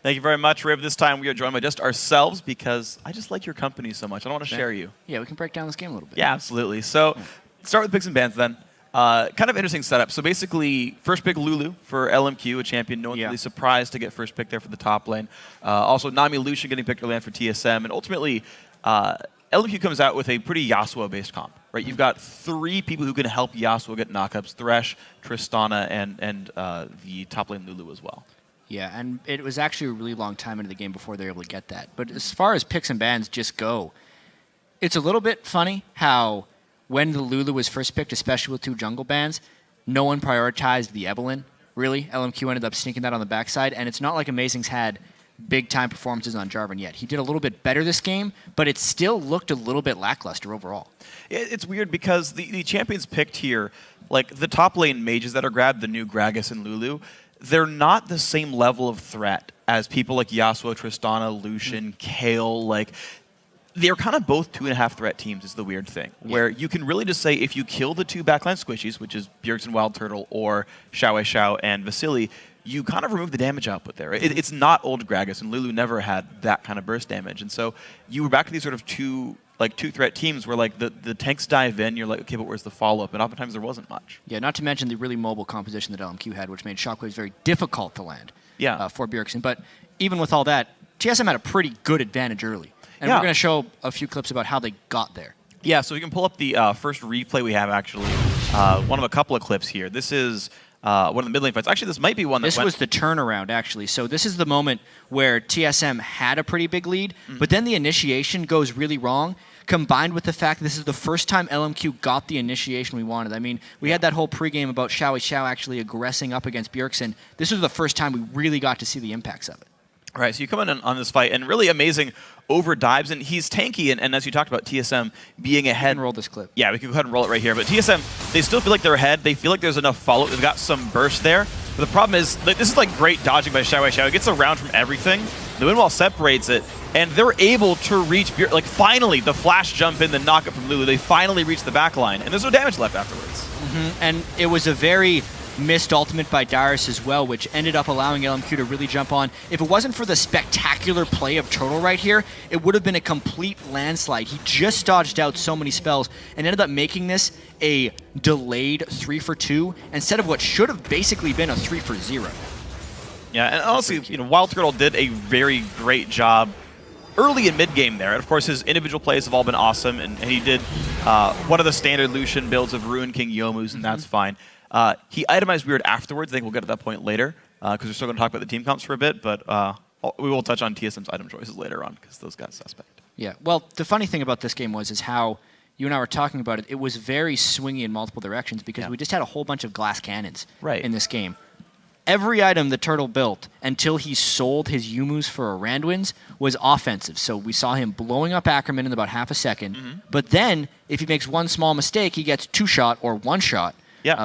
Thank you very much, Riv. This time we are joined by just ourselves because I just like your company so much. I don't want to share you. Yeah, we can break down this game a little bit. Yeah, absolutely. So start with picks and bans then. Kind of interesting setup. So basically, first pick Lulu for LMQ, a champion. No one's really surprised to get first pick there for the top lane. Also, Nami Lucian getting picked early on for TSM. And ultimately, LMQ comes out with a pretty Yasuo-based comp. Right? You've got 3 people who can help Yasuo get knockups: Thresh, Tristana, and the top lane Lulu as well. Yeah, and it was actually a really long time into the game before they were able to get that. But as far as picks and bans just go, it's a little bit funny how when the Lulu was first picked, especially with 2 jungle bans, no one prioritized the Evelynn, really. LMQ ended up sneaking that on the backside, and it's not like Amazing's had big-time performances on Jarvan yet. He did a little bit better this game, but it still looked a little bit lackluster overall. It's weird because the champions picked here, like the top lane mages that are grabbed, the new Gragas and Lulu, they're not the same level of threat as people like Yasuo, Tristana, Lucian, Kayle. Like, they're kind of both 2.5 threat teams is the weird thing, where you can really just say if you kill the 2 backline squishies, which is Bjergsen Wild Turtle or Xiao and Vasily, you kind of remove the damage output there. It's not old Gragas, and Lulu never had that kind of burst damage. And so you were back to these sort of 2 threat teams where like the tanks dive in, you're like, okay, but where's the follow-up? And oftentimes there wasn't much. Yeah, not to mention the really mobile composition that LMQ had, which made shockwaves very difficult to land for Bjergsen. But even with all that, TSM had a pretty good advantage early. And we're going to show a few clips about how they got there. Yeah, so we can pull up the first replay we have, actually. One of a couple of clips here. This is one of the mid lane fights. Actually, this might be one that This was the turnaround, actually. So this is the moment where TSM had a pretty big lead, but then the initiation goes really wrong, combined with the fact that this is the first time LMQ got the initiation we wanted. I mean, we had that whole pregame about Xiao actually aggressing up against Bjergsen. This was the first time we really got to see the impacts of it. All right, so you come in on this fight, and really amazing over dives, and he's tanky, and as you talked about, TSM being ahead. We can roll this clip. Yeah, we can go ahead and roll it right here. But TSM, they still feel like they're ahead. They feel like there's enough follow. They've got some burst there. But the problem is, like, this is like great dodging by Xiao. It gets around from everything. The wind wall separates it, and they're able to reach, like, finally, the flash jump in, the knockup from Lulu. They finally reach the back line, and there's no damage left afterwards. And it was a very missed ultimate by Darius as well, which ended up allowing LMQ to really jump on. If it wasn't for the spectacular play of Turtle right here, it would have been a complete landslide. He just dodged out so many spells and ended up making this a delayed 3-for-2 instead of what should have basically been a 3-for-0. Yeah, and honestly, Wild Turtle did a very great job early in mid-game there. And of course, his individual plays have all been awesome, and he did one of the standard Lucian builds of Ruin King Yomu's, and that's fine. He itemized weird afterwards. I think we'll get to that point later because we're still going to talk about the team comps for a bit, but we will touch on TSM's item choices later on because those got suspect. Yeah, well, the funny thing about this game is how you and I were talking about it. It was very swingy in multiple directions because we just had a whole bunch of glass cannons in this game. Every item the Turtle built until he sold his Yumus for a Randwins was offensive. So we saw him blowing up Ackerman in about half a second. But then, if he makes one small mistake, he gets 2-shot or 1-shot.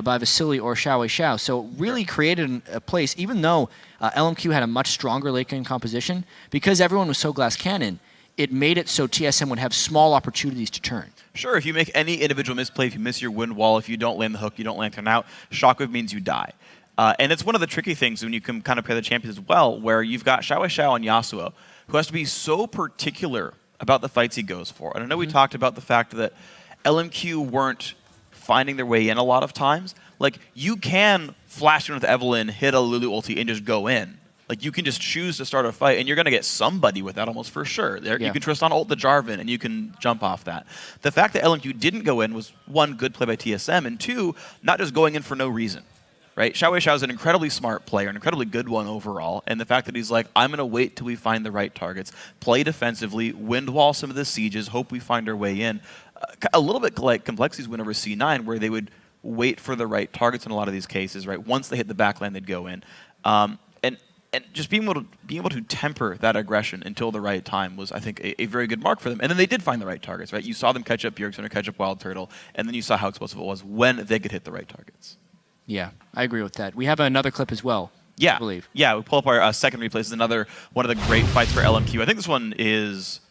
By Vasily or Xiao. So it really created a place, even though LMQ had a much stronger late game composition, because everyone was so glass cannon, it made it so TSM would have small opportunities to turn. Sure, if you make any individual misplay, if you miss your wind wall, if you don't land the hook, you don't lantern out, Shockwave means you die. And it's one of the tricky things when you can kind of play the champions as well, where you've got Xiao and Yasuo, who has to be so particular about the fights he goes for. And I know we talked about the fact that LMQ weren't finding their way in a lot of times. Like, you can flash in with Evelynn, hit a Lulu ulti, and just go in. Like, you can just choose to start a fight, and you're going to get somebody with that almost for sure. You can Tristan ult the Jarvan, and you can jump off that. The fact that LMQ didn't go in was, 1, good play by TSM, and 2, not just going in for no reason. Right? Xiao is an incredibly smart player, an incredibly good one overall, and the fact that he's like, I'm going to wait till we find the right targets, play defensively, wind wall some of the sieges, hope we find our way in. A little bit like Complexity's win over C9, where they would wait for the right targets in a lot of these cases, right? Once they hit the backline, they'd go in. And just being able to temper that aggression until the right time was, I think, a very good mark for them. And then they did find the right targets, right? You saw them catch up Bjergsen or catch up Wild Turtle, and then you saw how explosive it was when they could hit the right targets. Yeah, I agree with that. We have another clip as well. Yeah, I believe. Yeah, we pull up our second replay. This is another one of the great fights for LMQ. I think this one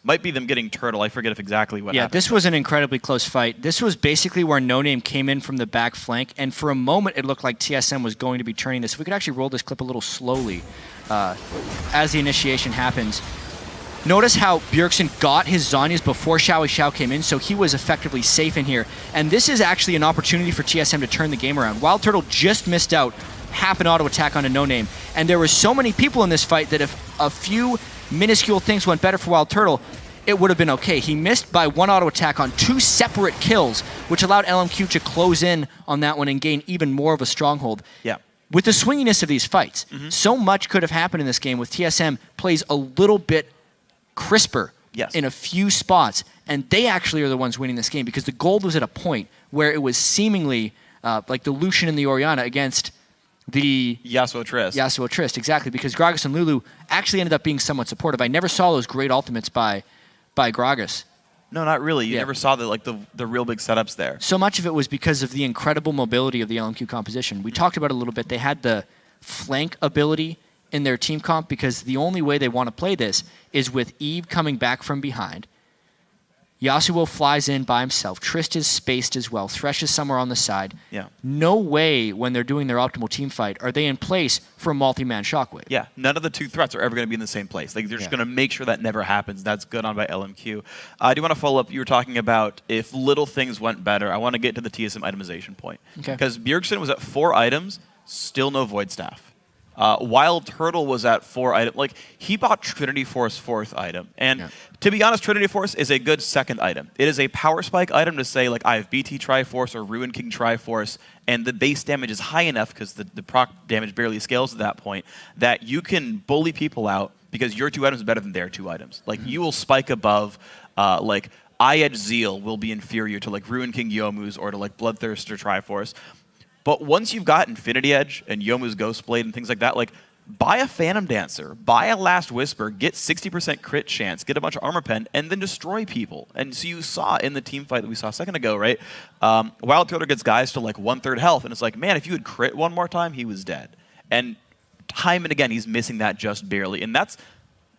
might be them getting Turtle. I forget exactly what happened. Yeah, this was an incredibly close fight. This was basically where No Name came in from the back flank, and for a moment it looked like TSM was going to be turning this. If we could actually roll this clip a little slowly as the initiation happens. Notice how Bjergsen got his Zhonya's before Xiao came in, so he was effectively safe in here. And this is actually an opportunity for TSM to turn the game around. Wild Turtle just missed out half an auto attack on a No Name. And there were so many people in this fight that if a few minuscule things went better for Wild Turtle, it would have been okay. He missed by one auto attack on 2 separate kills, which allowed LMQ to close in on that one and gain even more of a stronghold. Yeah. With the swinginess of these fights, so much could have happened in this game with TSM plays a little bit crisper in a few spots, and they actually are the ones winning this game because the gold was at a point where it was seemingly like the Lucian and the Orianna against the Yasuo Trist, exactly, because Gragas and Lulu actually ended up being somewhat supportive. I never saw those great ultimates by Gragas. No, not really. You never saw the real big setups there. So much of it was because of the incredible mobility of the LMQ composition. We talked about it a little bit. They had the flank ability in their team comp because the only way they want to play this is with Eve coming back from behind. Yasuo flies in by himself. Trist is spaced as well. Thresh is somewhere on the side. Yeah. No way when they're doing their optimal team fight are they in place for a multi-man shockwave. Yeah, none of the two threats are ever going to be in the same place. Like, they're just going to make sure that never happens. That's good on by LMQ. I do want to follow up. You were talking about if little things went better. I want to get to the TSM itemization point. Okay. Because Bjergsen was at 4 items, still no Void Staff. Wild Turtle was at 4 items. Like, he bought Trinity Force 4th item. And to be honest, Trinity Force is a good 2nd item. It is a power spike item to say, like, I have BT Triforce or Ruin King Triforce, and the base damage is high enough because the proc damage barely scales at that point that you can bully people out because your 2 items are better than their 2 items. Like, you will spike above, like, Eye-Edge Zeal will be inferior to, like, Ruin King Yomu's or to, like, Bloodthirster Triforce. But once you've got Infinity Edge and Yomu's Ghostblade and things like that, like, buy a Phantom Dancer, buy a Last Whisper, get 60% crit chance, get a bunch of armor pen, and then destroy people. And so you saw in the team fight that we saw a second ago, right? Wild Turtle gets guys to like 1/3 health, and it's like, man, if you had crit one more time, he was dead. And time and again, he's missing that just barely. And that's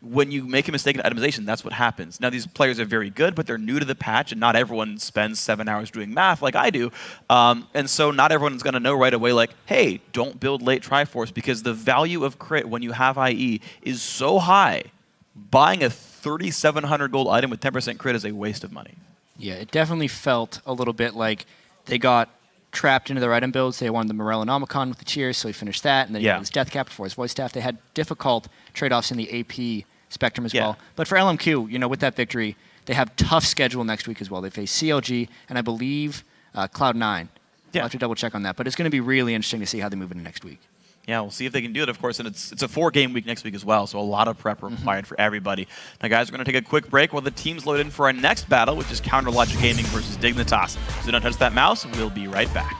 when you make a mistake in itemization, that's what happens. Now, these players are very good, but they're new to the patch, and not everyone spends 7 hours doing math like I do. And so not everyone's going to know right away, like, hey, don't build late Triforce, because the value of crit when you have IE is so high. Buying a 3,700 gold item with 10% crit is a waste of money. Yeah, it definitely felt a little bit like they got trapped into their item builds. They wanted the Morellonomicon with the Cheers, so he finished that, and then he had his Death Cap before his Voice Staff. They had difficult trade-offs in the AP spectrum as well. But for LMQ, you know, with that victory, they have tough schedule next week as well. They face CLG and I believe Cloud9. I'll have to double check on that. But it's going to be really interesting to see how they move into next week. Yeah, we'll see if they can do it, of course. And it's a 4-game week next week as well, so a lot of prep required for everybody. Now, guys, we're going to take a quick break while the teams load in for our next battle, which is Counter Logic Gaming versus Dignitas. So don't touch that mouse. We'll be right back.